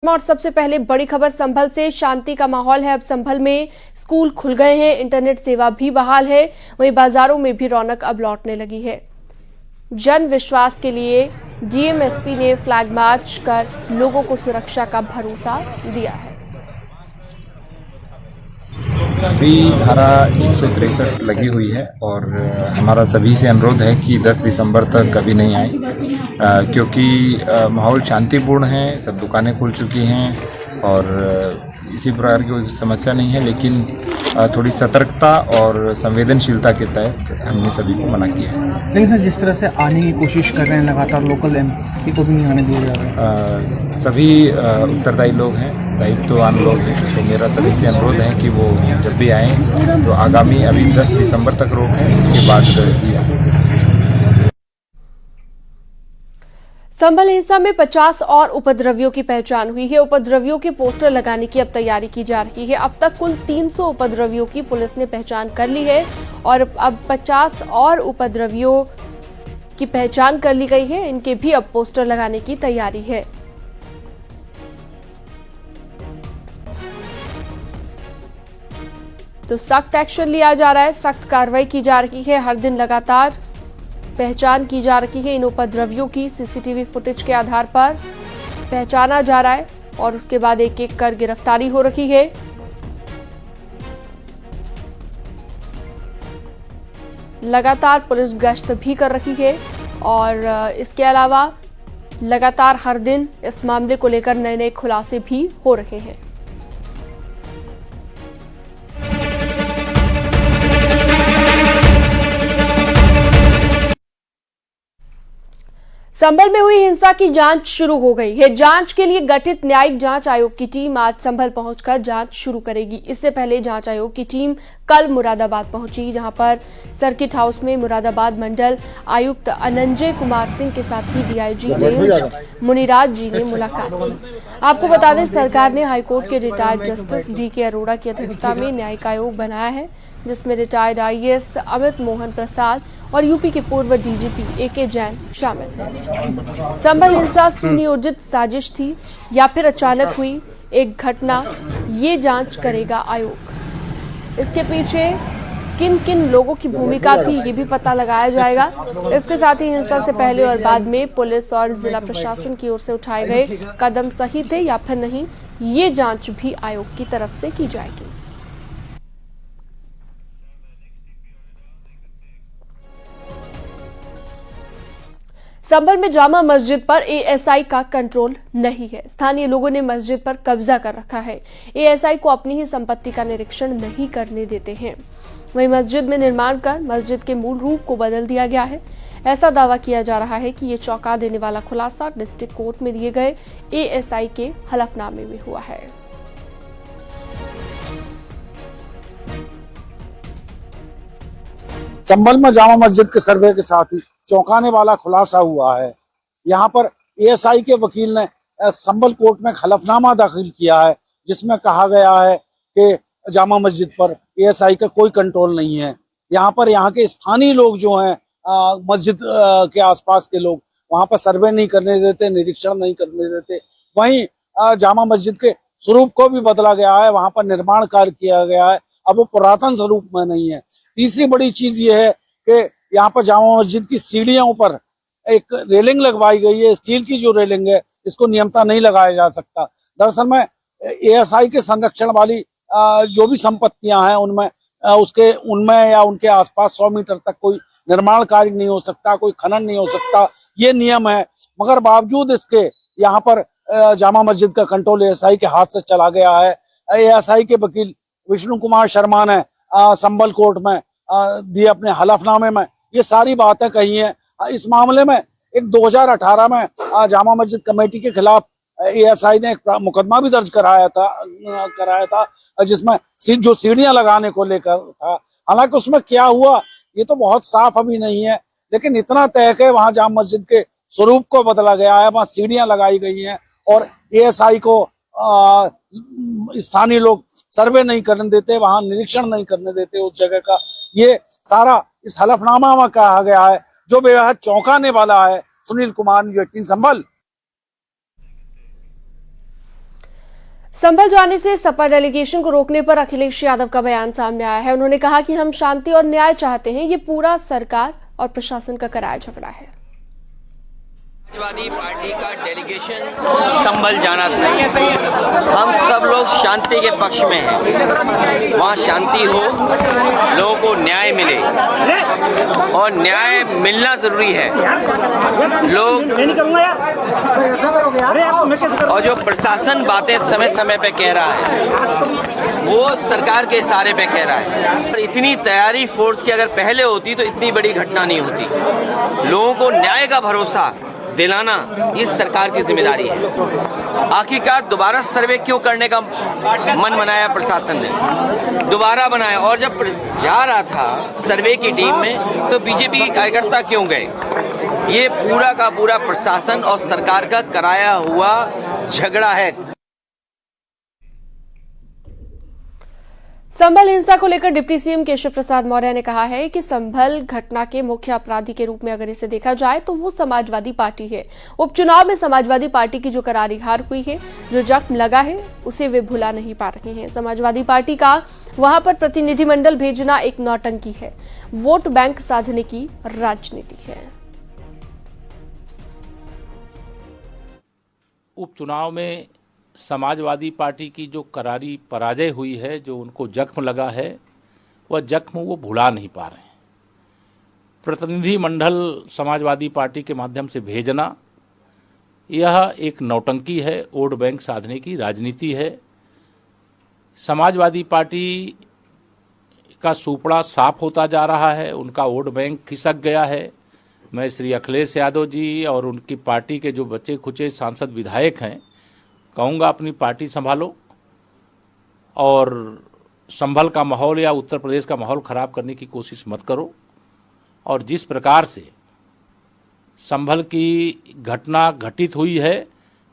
और सबसे पहले बड़ी खबर संभल से। शांति का माहौल है। अब संभल में स्कूल खुल गए हैं, इंटरनेट सेवा भी बहाल है। वहीं बाजारों में भी रौनक अब लौटने लगी है। जन विश्वास के लिए डीएमएसपी ने फ्लैग मार्च कर लोगों को सुरक्षा का भरोसा दिया है। अभी धारा 163 लगी हुई है और हमारा सभी से अनुरोध है कि 10 दिसंबर तक कभी नहीं आए, क्योंकि माहौल शांतिपूर्ण है, सब दुकानें खुल चुकी हैं और इसी प्रकार की कोई समस्या नहीं है, लेकिन थोड़ी सतर्कता और संवेदनशीलता के तहत हमने सभी को मना किया है। लेकिन सर, जिस तरह से आने की कोशिश कर रहे हैं लगातार, लोकल एमपी को भी नहीं आने दिया जा रहा है। सभी उत्तरदायी लोग हैं, दायित्ववान लोग हैं, तो मेरा सभी से अनुरोध है कि वो जब भी आएँ तो आगामी अभी 10 दिसंबर तक रोक है, उसके बाद ही। संभल हिंसा में 50 और उपद्रवियों की पहचान हुई है। उपद्रवियों के पोस्टर लगाने की अब तैयारी की जा रही है। अब तक कुल 300 उपद्रवियों की पुलिस ने पहचान कर ली है और अब 50 और उपद्रवियों की पहचान कर ली गई है। इनके भी अब पोस्टर लगाने की तैयारी है। तो सख्त एक्शन लिया जा रहा है, सख्त कार्रवाई की जा रही है। हर दिन लगातार पहचान की जा रही है। इन उपद्रवियों की सीसीटीवी फुटेज के आधार पर पहचाना जा रहा है और उसके बाद एक एक कर गिरफ्तारी हो रही है। लगातार पुलिस गश्त भी कर रही है और इसके अलावा लगातार हर दिन इस मामले को लेकर नए नए खुलासे भी हो रहे हैं। संभल में हुई हिंसा की जांच शुरू हो गई है। जांच के लिए गठित न्यायिक जांच आयोग की टीम आज संभल पहुंचकर जांच शुरू करेगी। इससे पहले जांच आयोग की टीम कल मुरादाबाद पहुंची, जहां पर सर्किट हाउस में मुरादाबाद मंडल आयुक्त अनंजय कुमार सिंह के साथ ही डीआईजी रेंज मुनिराज जी ने मुलाकात की। आपको बता दें, सरकार ने हाईकोर्ट के रिटायर्ड जस्टिस डीके अरोड़ा की अध्यक्षता में न्यायिक आयोग बनाया है, जिसमें रिटायर्ड आईएएस अमित मोहन प्रसाद और यूपी के पूर्व डीजीपी एके जैन शामिल हैं। संभल हिंसा सुनियोजित साजिश थी या फिर अचानक हुई एक घटना, ये जांच करेगा आयोग। इसके पीछे किन किन लोगों की भूमिका थी, ये भी पता लगाया जाएगा। इसके साथ ही हिंसा से पहले और बाद में पुलिस और जिला प्रशासन की ओर से उठाए गए कदम सही थे या फिर नहीं, ये जांच भी आयोग की तरफ से की जाएगी। संभल में जामा मस्जिद पर एएसआई का कंट्रोल नहीं है। स्थानीय लोगों ने मस्जिद पर कब्जा कर रखा है। एएसआई को अपनी ही संपत्ति का निरीक्षण नहीं करने देते हैं। वहीं मस्जिद में निर्माण कर मस्जिद के मूल रूप को बदल दिया गया है। ऐसा दावा किया जा रहा है कि ये चौंका देने वाला खुलासा डिस्ट्रिक्ट कोर्ट में दिए गए एएसआई के हलफनामे में हुआ है। संभल में जामा मस्जिद के सर्वे के साथ ही चौंकाने वाला खुलासा हुआ है। यहाँ पर एएसआई के वकील ने संभल कोर्ट में हलफनामा दाखिल किया है, जिसमें कहा गया है कि जामा मस्जिद पर एएसआई का कोई कंट्रोल नहीं है। यहाँ के स्थानीय लोग जो हैं, मस्जिद के आसपास के लोग, वहाँ पर सर्वे नहीं करने देते, निरीक्षण नहीं करने देते। वहीं जामा मस्जिद के स्वरूप को भी बदला गया है, वहाँ पर निर्माण कार्य किया गया है, अब वो पुरातन स्वरूप में नहीं है। तीसरी बड़ी चीज ये है कि यहाँ पर जामा मस्जिद की सीढ़ियों पर एक रेलिंग लगवाई गई है। स्टील की जो रेलिंग है, इसको नियमता नहीं लगाया जा सकता। दरअसल में एएसआई के संरक्षण वाली जो भी संपत्तियां हैं, उनमें या उनके आसपास 100 मीटर तक कोई निर्माण कार्य नहीं हो सकता, कोई खनन नहीं हो सकता, ये नियम है। मगर बावजूद इसके यहाँ पर जामा मस्जिद का कंट्रोल एएसआई के हाथ से चला गया है। एएसआई के वकील विष्णु कुमार शर्मा ने संभल कोर्ट में दिए अपने हलफनामे में ये सारी बातें कही हैं। इस मामले में एक 2018 में जामा मस्जिद कमेटी के खिलाफ एएसआई ने एक मुकदमा भी दर्ज कराया था, जिसमें जो सीढ़ियां लगाने को लेकर था। हालांकि उसमें क्या हुआ ये तो बहुत साफ अभी नहीं है, लेकिन इतना तय है वहां जामा मस्जिद के स्वरूप को बदला गया है, वहां सीढ़ियां लगाई गई हैं और एएसआई को स्थानीय लोग सर्वे नहीं करने देते, वहां निरीक्षण नहीं करने देते उस जगह का। ये सारा इस हलफनामा में कहा गया है, जो बेहद चौंकाने वाला है। सुनील कुमार, न्यूज़ 18 संभल। संभल जाने से सपा डेलीगेशन को रोकने पर अखिलेश यादव का बयान सामने आया है। उन्होंने कहा कि हम शांति और न्याय चाहते हैं, ये पूरा सरकार और प्रशासन का कराया झगड़ा है। समाजवादी पार्टी का डेलीगेशन संभल जाना था। हम सब लोग शांति के पक्ष में हैं। वहाँ शांति हो, लोगों को न्याय मिले और न्याय मिलना जरूरी है। लोग और जो प्रशासन बातें समय समय पे कह रहा है वो सरकार के इशारे पे कह रहा है। इतनी तैयारी फोर्स की अगर पहले होती तो इतनी बड़ी घटना नहीं होती। लोगों को न्याय का भरोसा दिलाना इस सरकार की जिम्मेदारी है। आखिरकार दोबारा सर्वे क्यों करने का मन बनाया प्रशासन ने, दोबारा बनाया। और जब जा रहा था सर्वे की टीम में तो बीजेपी के कार्यकर्ता क्यों गए? ये पूरा का पूरा प्रशासन और सरकार का कराया हुआ झगड़ा है। संभल हिंसा को लेकर डिप्टी सीएम केशव प्रसाद मौर्य ने कहा है कि संभल घटना के मुख्य अपराधी के रूप में अगर इसे देखा जाए तो वो समाजवादी पार्टी है। उपचुनाव में समाजवादी पार्टी की जो करारी हार हुई है, जो जख्म लगा है, उसे वे भुला नहीं पा रहे हैं। समाजवादी पार्टी का वहां पर प्रतिनिधिमंडल भेजना एक नौटंकी है, वोट बैंक साधने की राजनीति है। उपचुनाव में समाजवादी पार्टी की जो करारी पराजय हुई है, जो उनको जख्म लगा है, वह जख्म वो भुला नहीं पा रहे हैं। प्रतिनिधिमंडल समाजवादी पार्टी के माध्यम से भेजना यह एक नौटंकी है, वोट बैंक साधने की राजनीति है। समाजवादी पार्टी का सुपड़ा साफ होता जा रहा है, उनका वोट बैंक खिसक गया है। मैं श्री अखिलेश यादव जी और उनकी पार्टी के जो बच्चे खुचे सांसद विधायक हैं, कहूँगा अपनी पार्टी संभालो और संभल का माहौल या उत्तर प्रदेश का माहौल खराब करने की कोशिश मत करो। और जिस प्रकार से संभल की घटना घटित हुई है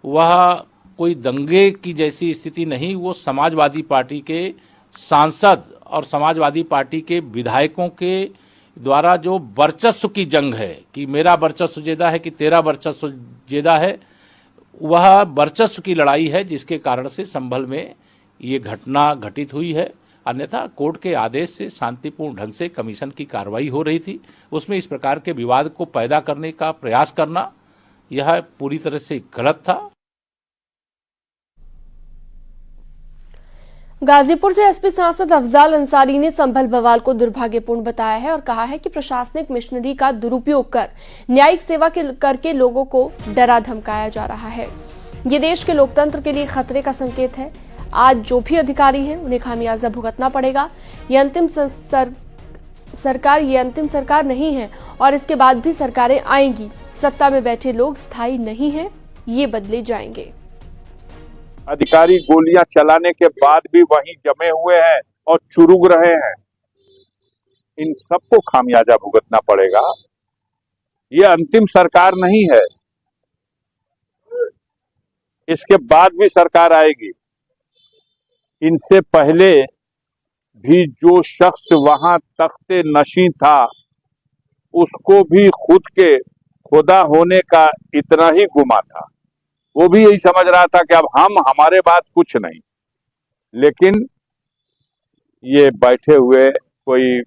वह कोई दंगे की जैसी स्थिति नहीं, वो समाजवादी पार्टी के सांसद और समाजवादी पार्टी के विधायकों के द्वारा जो वर्चस्व की जंग है कि मेरा वर्चस्व ज्यादा है कि तेरा वर्चस्व ज्यादा है, वह वर्चस्व की लड़ाई है, जिसके कारण से संभल में ये घटना घटित हुई है। अन्यथा कोर्ट के आदेश से शांतिपूर्ण ढंग से कमीशन की कार्रवाई हो रही थी, उसमें इस प्रकार के विवाद को पैदा करने का प्रयास करना यह पूरी तरह से गलत था। गाजीपुर से एसपी सांसद अफजाल अंसारी ने संभल बवाल को दुर्भाग्यपूर्ण बताया है और कहा है कि प्रशासनिक मशीनरी का दुरुपयोग कर न्यायिक सेवा करके लोगों को डरा धमकाया जा रहा है। ये देश के लोकतंत्र के लिए खतरे का संकेत है। आज जो भी अधिकारी हैं उन्हें खामियाजा भुगतना पड़ेगा। ये अंतिम सरकार नहीं है और इसके बाद भी सरकारें आएंगी। सत्ता में बैठे लोग स्थायी नहीं हैं, ये बदले जाएंगे। अधिकारी गोलियां चलाने के बाद भी वहीं जमे हुए हैं और चुरुक रहे हैं। इन सबको खामियाजा भुगतना पड़ेगा। ये अंतिम सरकार नहीं है, इसके बाद भी सरकार आएगी। इनसे पहले भी जो शख्स वहां तख्ते नशीं था, उसको भी खुद के खुदा होने का इतना ही गुमा था। वो भी यही समझ रहा था कि अब हमारे बाद कुछ नहीं। लेकिन ये बैठे हुए कोई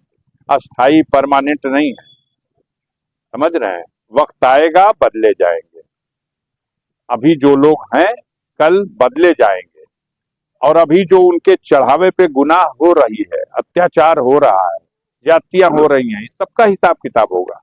अस्थाई परमानेंट नहीं है, समझ रहे हैं। वक्त आएगा, बदले जाएंगे। अभी जो लोग हैं कल बदले जाएंगे। और अभी जो उनके चढ़ावे पे गुनाह हो रही है, अत्याचार हो रहा है, जातियां हो रही हैं, इस सबका हिसाब किताब होगा।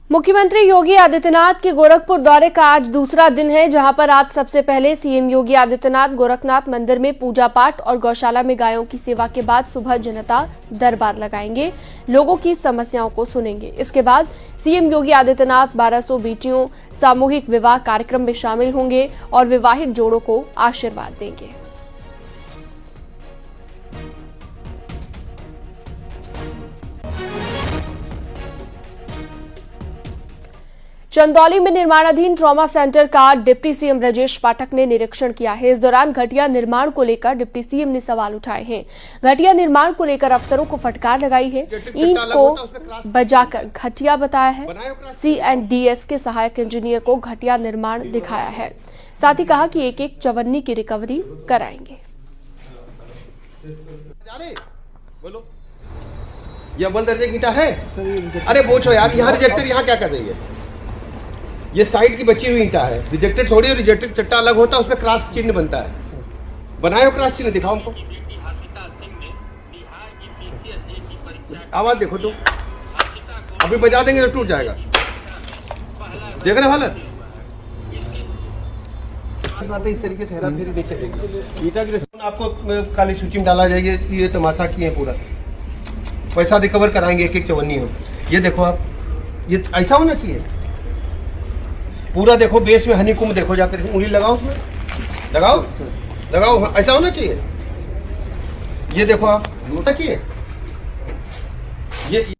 मुख्यमंत्री योगी आदित्यनाथ के गोरखपुर दौरे का आज दूसरा दिन है, जहां पर आज सबसे पहले सीएम योगी आदित्यनाथ गोरखनाथ मंदिर में पूजा पाठ और गौशाला में गायों की सेवा के बाद सुबह जनता दरबार लगाएंगे, लोगों की समस्याओं को सुनेंगे। इसके बाद सीएम योगी आदित्यनाथ 1200 बेटियों सामूहिक विवाह कार्यक्रम में शामिल होंगे और विवाहित जोड़ों को आशीर्वाद देंगे। चंदौली में निर्माणाधीन ट्रॉमा सेंटर का डिप्टी सीएम ब्रजेश पाठक ने निरीक्षण किया है। इस दौरान घटिया निर्माण को लेकर डिप्टी सीएम ने सवाल उठाए हैं। घटिया निर्माण को लेकर अफसरों को फटकार लगाई है। ईंट को बजाकर घटिया बताया है। C&DS के सहायक इंजीनियर को घटिया निर्माण दिखाया है। साथ ही कहा कि एक चवन्नी की रिकवरी कराएंगे। बोलो, ये अव्वल दर्जे की ईंटा है? अरे पूछो यार, यहाँ रिजेक्टेड यहाँ क्या कर रही है? ये साइड की बची हुई ईंटा है, रिजेक्टेड थोड़ी है। रिजेक्टेड चट्टा अलग होता है, उसमें क्रॉस चिन्ह बनता है। बनाए हो क्रॉस चिन्ह, दिखाओ हमको। आवाज देखो तुम, अभी बजा देंगे तो टूट जाएगा। देख रहे हालत, इस तरीके से हेरा फेरी नहीं चलेगी। ईंटा की आपको काली सूची में डाला जाएगी। ये तमाशा किए पूरा, पैसा रिकवर कराएंगे, एक चवन्नी हो। ये देखो आप, ये ऐसा होना चाहिए पूरा। देखो बेस में हनीकुम, देखो जाकर उंगली लगाओ, उसमें लगाओ लगाओ, ऐसा होना चाहिए। ये देखो आप, होना चाहिए ये